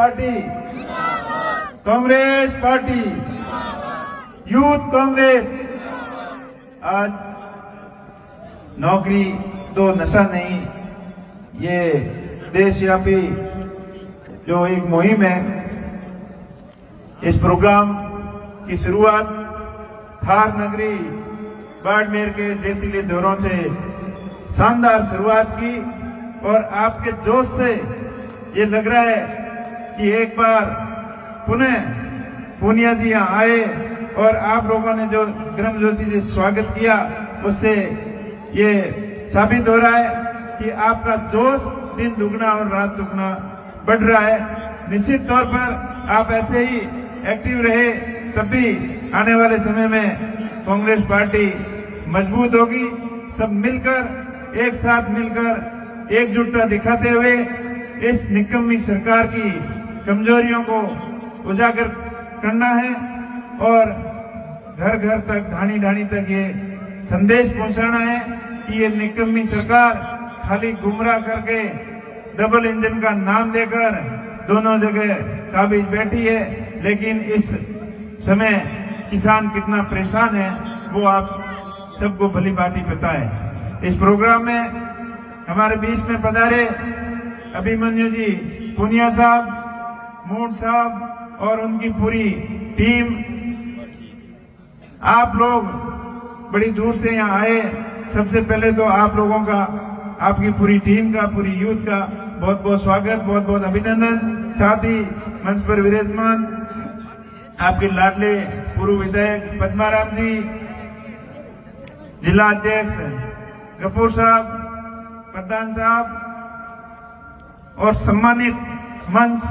Party, Congress party, youth Congress. आज नौकरी तो नशा नहीं, ये देशव्यापी जो एक मुहिम है, इस प्रोग्राम की शुरुआत थार नगरी बाड़मेर के रेतीले दौरों से शानदार शुरुआत की और आपके जोश से ये लग रहा है कि एक बार पुनः पूनिया जी यहाँ आए और आप लोगों ने जो गर्मजोशी से स्वागत किया, उससे ये साबित हो रहा है कि आपका जोश दिन दुगना और रात दुगना बढ़ रहा है। निश्चित तौर पर आप ऐसे ही एक्टिव रहे, तब भी आने वाले समय में कांग्रेस पार्टी मजबूत होगी। सब मिलकर, एक साथ मिलकर एकजुटता दिखाते हुए इस निकम्मी सरकार की कमजोरियों को उजागर करना है और घर घर तक, ढाणी ढाणी तक ये संदेश पहुंचाना है कि ये निकम्मी सरकार खाली गुमराह करके डबल इंजन का नाम देकर दोनों जगह काबिज बैठी है, लेकिन इस समय किसान कितना परेशान है वो आप सबको भली भांति पता है। इस प्रोग्राम में हमारे बीच में पधारे अभिमन्यु जी, पुनिया साहब, मूड साहब और उनकी पूरी टीम, आप लोग बड़ी दूर से यहाँ आए। सबसे पहले तो आप लोगों का, आपकी पूरी टीम का, पूरी यूथ का बहुत बहुत स्वागत, बहुत बहुत अभिनंदन। साथ ही मंच पर विराजमान आपके लाडले पूर्व विधायक पद्माराम जी, जिला अध्यक्ष गफूर साहब, प्रधान साहब और सम्मानित मंच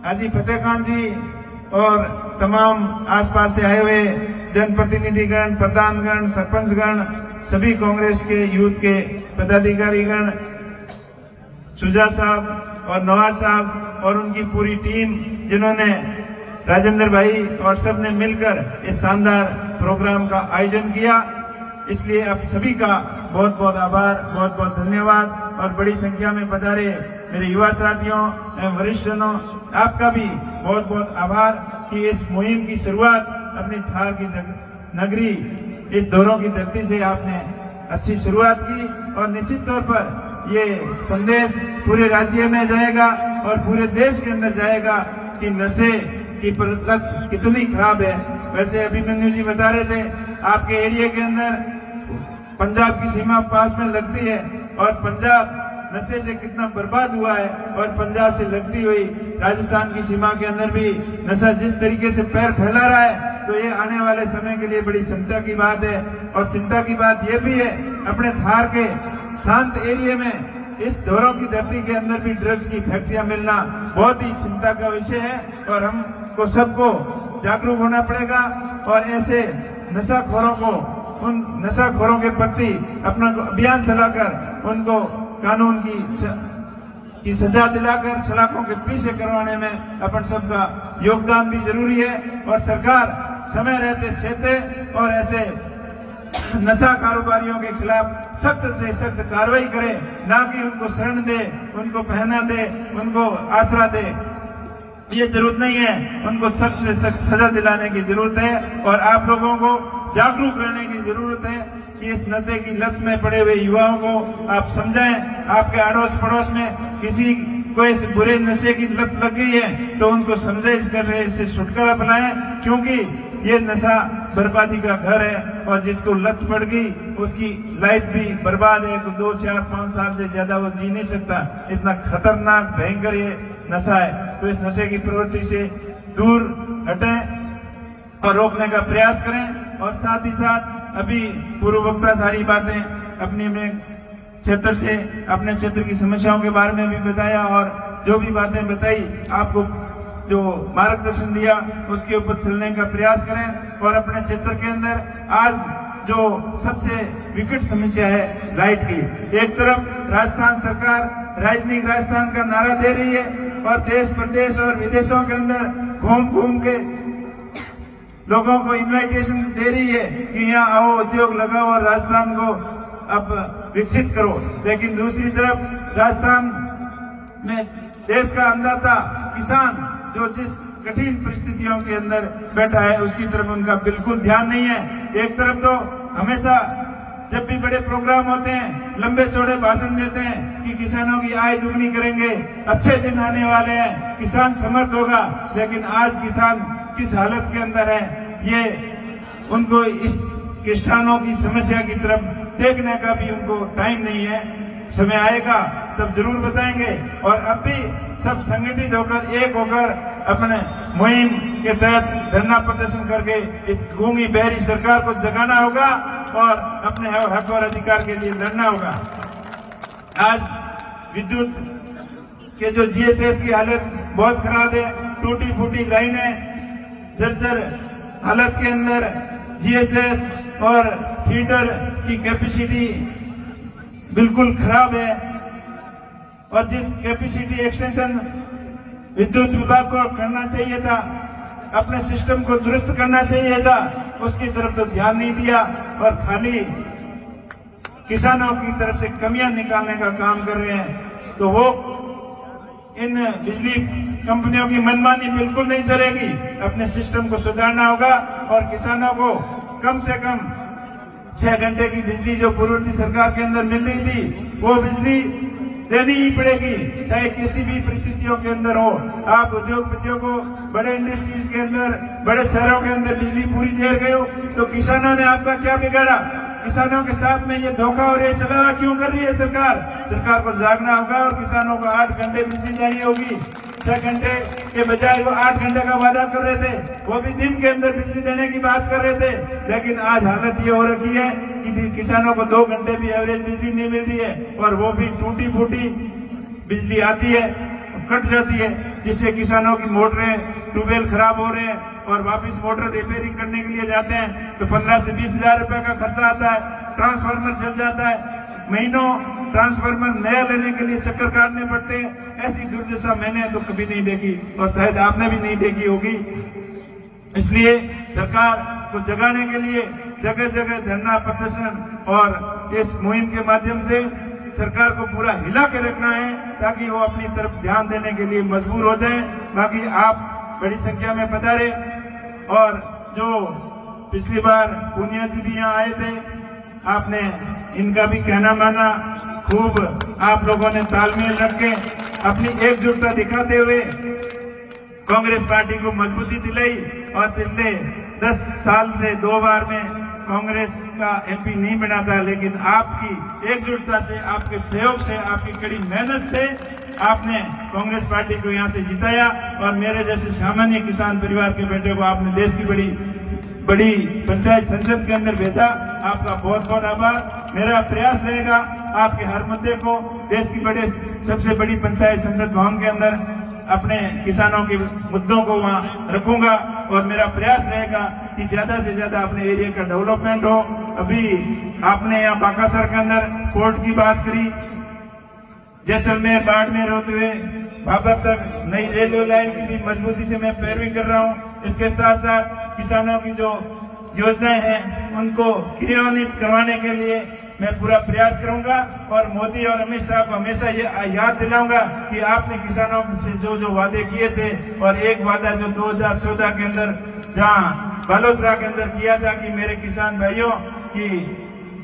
हाजी फतेह खान जी और तमाम आसपास से आए हुए जनप्रतिनिधिगण, प्रधानगण, सरपंचगण, सभी कांग्रेस के यूथ के पदाधिकारीगण, सुजा साहब और नवाज साहब और उनकी पूरी टीम, जिन्होंने राजेंद्र भाई और सब ने मिलकर इस शानदार प्रोग्राम का आयोजन किया। इसलिए आप सभी का बहुत बहुत आभार, बहुत बहुत धन्यवाद। और बड़ी संख्या में पधारे मेरे युवा साथियों एवं वरिष्ठजनों, आपका भी बहुत बहुत आभार कि इस मुहिम की शुरुआत अपनी थार की नगरी, इस दौरों की धरती से आपने अच्छी शुरुआत की और निश्चित तौर पर ये संदेश पूरे राज्य में जाएगा और पूरे देश के अंदर जाएगा कि नशे की प्रलत कितनी खराब है। वैसे अभिमन्यु जी बता रहे थे, आपके एरिया के अंदर पंजाब की सीमा पास में लगती है और पंजाब नशे से कितना बर्बाद हुआ है और पंजाब से लगती हुई राजस्थान की सीमा के अंदर भी नशा जिस तरीके से पैर फैला रहा है, तो ये आने वाले समय के लिए बड़ी चिंता की बात है। और चिंता की बात ये भी है, अपने थार के शांत एरिया में इस दौरों की धरती के अंदर भी ड्रग्स की फैक्ट्रियां मिलना बहुत ही चिंता का विषय है और हमको सबको जागरूक होना पड़ेगा और ऐसे नशाखोरों को, उन नशाखोरों के प्रति अपना अभियान चलाकर उनको कानून की सजा दिलाकर सलाखों के पीछे करवाने में अपन सबका योगदान भी जरूरी है। और सरकार समय रहते छेते और ऐसे नशा कारोबारियों के खिलाफ सख्त से सख्त कार्रवाई करे, ना कि उनको शरण दे, उनको पहना दे, उनको आसरा दे। ये जरूरत नहीं है, उनको सख्त से सख्त सजा दिलाने की जरूरत है और आप लोगों को जागरूक रहने की जरूरत है कि इस नशे की लत में पड़े हुए युवाओं को आप समझाएं। आपके अड़ोस पड़ोस में किसी को इस बुरे नशे की लत लग गई है तो उनको समझाइश कर रहे, इससे छुटकारा पाएं, क्योंकि ये नशा बर्बादी का घर है और जिसको लत पड़ गई उसकी लाइफ भी बर्बाद है। 2, 4, 5 साल से ज्यादा वो जी नहीं सकता। इतना खतरनाक भयंकर ये नशा है। तो इस नशे की प्रवृत्ति से दूर हटें और रोकने का प्रयास करें। और साथ ही साथ अभी पूर्व वक्ता सारी बातें अपने क्षेत्र से, अपने क्षेत्र की समस्याओं के बारे में भी बताया और जो भी बातें बताई, आपको जो मार्गदर्शन दिया उसके ऊपर चलने का प्रयास करें। और अपने क्षेत्र के अंदर आज जो सबसे विकट समस्या है लाइट की, एक तरफ राजस्थान सरकार राजनीतिक राजस्थान का नारा दे रही है और देश प्रदेश और विदेशों के अंदर घूम घूम के लोगों को इनविटेशन दे रही है कि यहाँ आओ, उद्योग लगाओ और राजस्थान को अब विकसित करो। लेकिन दूसरी तरफ राजस्थान में देश का अन्नदाता किसान जो जिस कठिन परिस्थितियों के अंदर बैठा है उसकी तरफ उनका बिल्कुल ध्यान नहीं है। एक तरफ तो हमेशा जब भी बड़े प्रोग्राम होते हैं लंबे चौड़े भाषण देते हैं कि किसानों की आय दुगनी करेंगे, अच्छे दिन आने वाले हैं, किसान समर्थ होगा, लेकिन आज किसान किस हालत के अंदर है ये उनको इस किसानों की समस्या की तरफ देखने का भी उनको टाइम नहीं है। समय आएगा तब जरूर बताएंगे। और अब भी सब संगठित होकर एक होकर अपने मुहिम के तहत धरना प्रदर्शन करके इस गूंगी बहरी सरकार को जगाना होगा और अपने हक और अधिकार के लिए लड़ना होगा। आज विद्युत के जो जीएसएस की हालत बहुत खराब है, टूटी फूटी लाइनें, जर्जर हालत के अंदर जीएसएस और फीडर की कैपेसिटी बिल्कुल खराब है। और जिस कैपेसिटी एक्सटेंशन विद्युत विभाग को करना चाहिए था, अपने सिस्टम को दुरुस्त करना चाहिए था, उसकी तरफ तो ध्यान नहीं दिया और खाली किसानों की तरफ से कमियां निकालने का काम कर रहे हैं। तो वो इन बिजली कंपनियों की मनमानी बिल्कुल नहीं चलेगी। अपने सिस्टम को सुधारना होगा और किसानों को कम से कम 6 घंटे की बिजली जो पूर्ववर्ती सरकार के अंदर मिल रही थी वो बिजली देनी ही पड़ेगी, चाहे किसी भी परिस्थितियों के अंदर हो। आप उद्योगपतियों को बड़े इंडस्ट्रीज के अंदर, बड़े शहरों के अंदर बिजली पूरी दे गए हो तो किसानों ने आपका क्या बिगाड़ा? किसानों के साथ में ये धोखा और ये चलावा क्यों कर रही है सरकार? सरकार को जागना होगा और किसानों को 8 घंटे बिजली देनी होगी। 6 घंटे के बजाय वो 8 घंटे का वादा कर रहे थे, वो भी दिन के अंदर बिजली देने की बात कर रहे थे। लेकिन आज हालत ये हो रखी है कि किसानों को 2 घंटे भी एवरेज बिजली नहीं मिल रही है और वो भी टूटी फूटी बिजली आती है, कट जाती है, जिससे किसानों की मोटरें, ट्यूबवेल खराब हो रहे हैं और वापस मोटर रिपेयरिंग करने के लिए जाते हैं तो 15 से 20 हजार रुपए का खर्चा आता है। ट्रांसफार्मर जल जाता है, महीनों ट्रांसफार्मर नया लेने के लिए चक्कर काटने पड़ते हैं। ऐसी दुर्दशा मैंने तो कभी नहीं देखी और शायद आपने भी नहीं देखी होगी। इसलिए सरकार को जगाने के लिए जगह जगह धरना प्रदर्शन और इस मुहिम के माध्यम से सरकार को पूरा हिला के रखना है ताकि वो अपनी तरफ ध्यान देने के लिए मजबूर हो जाए। बाकी आप बड़ी संख्या में पधारे और जो पिछली बार पूनिया जी भी यहाँ आए थे, आपने इनका भी कहना माना, खूब आप लोगों ने तालमेल रख के अपनी एकजुटता दिखाते हुए कांग्रेस पार्टी को मजबूती दिलाई। और पिछले 10 साल से 2 बार में कांग्रेस का एमपी नहीं बना था, लेकिन आपकी एकजुटता से, आपके सहयोग से, आपकी कड़ी मेहनत से आपने कांग्रेस पार्टी को यहाँ से जिताया और मेरे जैसे सामान्य किसान परिवार के बेटे को आपने देश की बड़ी पंचायत संसद के अंदर भेजा। आपका बहुत बहुत आभार। मेरा प्रयास रहेगा आपके हर मुद्दे को देश की सबसे बड़ी पंचायत संसद भवन के अंदर अपने किसानों के मुद्दों को वहां रखूंगा और मेरा प्रयास रहेगा कि ज्यादा से ज्यादा अपने एरिया का डेवलपमेंट हो। अभी आपने यहाँ बाकासर के अंदर पोर्ट की बात करी, जैसलमेर बाड़मेर होते हुए बाबर तक नई रेलवे लाइन की भी मजबूती से मैं पैरवी कर रहा हूँ। इसके साथ साथ किसानों की जो योजनाएं हैं उनको क्रियान्वित करवाने के लिए मैं पूरा प्रयास करूंगा और मोदी और अमित शाह को हमेशा ये याद दिलाऊंगा कि आपने किसानों से जो वादे किए थे और एक वादा जो 2014 के अंदर जहां बालोतरा के अंदर किया था कि मेरे किसान भाइयों की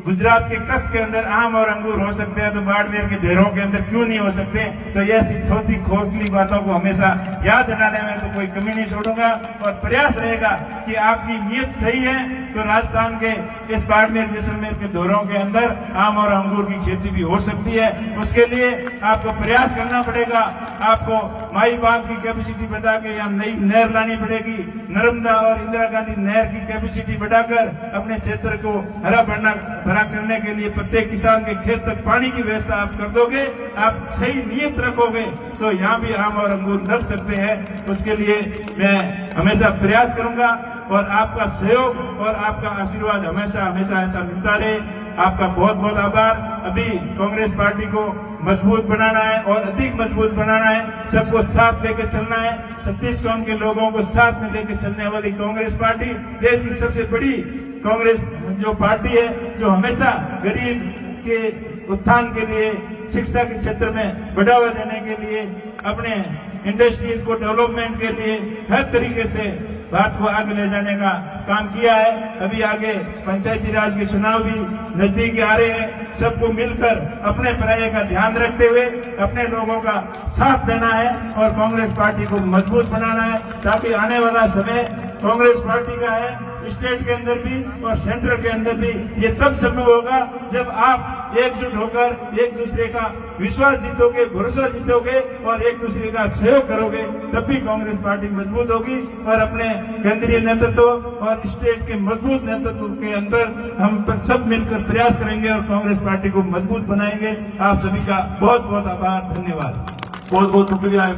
गुजरात के कच्छ के अंदर आम और अंगूर हो सकते हैं तो बाड़मेर के देरों के अंदर क्यों नहीं हो सकते। तो ये ऐसी छोटी खोखली बातों को हमेशा याद दिलाने में तो कोई कमी नहीं छोड़ूंगा और प्रयास रहेगा कि आपकी नीयत सही है तो राजस्थान के इस बाड़मेर जैसलमेर के दौरों के अंदर आम और अंगूर की खेती भी हो सकती है। उसके लिए आपको प्रयास करना पड़ेगा। आपको माई बांध की कैपेसिटी बढ़ा के यहाँ नई नहर लानी पड़ेगी। नर्मदा और इंदिरा गांधी नहर की कैपेसिटी बढ़ाकर अपने क्षेत्र को हरा भरा करने के लिए प्रत्येक किसान के खेत तक पानी की व्यवस्था आप कर दोगे, आप सही नीयत रखोगे तो यहाँ भी आम और अंगूर लग सकते हैं। उसके लिए मैं हमेशा प्रयास करूंगा और आपका सहयोग और आपका आशीर्वाद हमेशा हमेशा ऐसा मिलता रहे। आपका बहुत बहुत आभार। अभी कांग्रेस पार्टी को मजबूत बनाना है और अधिक मजबूत बनाना है, सबको साथ लेकर चलना है। छत्तीसगढ़ के लोगों को साथ में लेकर चलने वाली कांग्रेस पार्टी देश की सबसे बड़ी कांग्रेस जो पार्टी है जो हमेशा गरीब के उत्थान के लिए, शिक्षा के क्षेत्र में बढ़ावा देने के लिए, अपने इंडस्ट्रीज को डेवलपमेंट के लिए हर तरीके से भारत को आगे ले जाने का काम किया है। अभी आगे पंचायती राज के चुनाव भी नजदीक आ रहे हैं। सबको मिलकर अपने पराये का ध्यान रखते हुए अपने लोगों का साथ देना है और कांग्रेस पार्टी को मजबूत बनाना है, ताकि आने वाला समय कांग्रेस पार्टी का है, स्टेट के अंदर भी और सेंट्रल के अंदर भी। ये तब संभव होगा जब आप एकजुट होकर एक दूसरे का विश्वास जीतोगे, भरोसा जीतोगे और एक दूसरे का सहयोग करोगे, तब भी कांग्रेस पार्टी मजबूत होगी। और अपने केंद्रीय नेतृत्व और स्टेट के मजबूत नेतृत्व के अंदर हम सब मिलकर प्रयास करेंगे और कांग्रेस पार्टी को मजबूत बनाएंगे। आप सभी का बहुत बहुत आभार, धन्यवाद। बहुत बहुत शुक्रिया।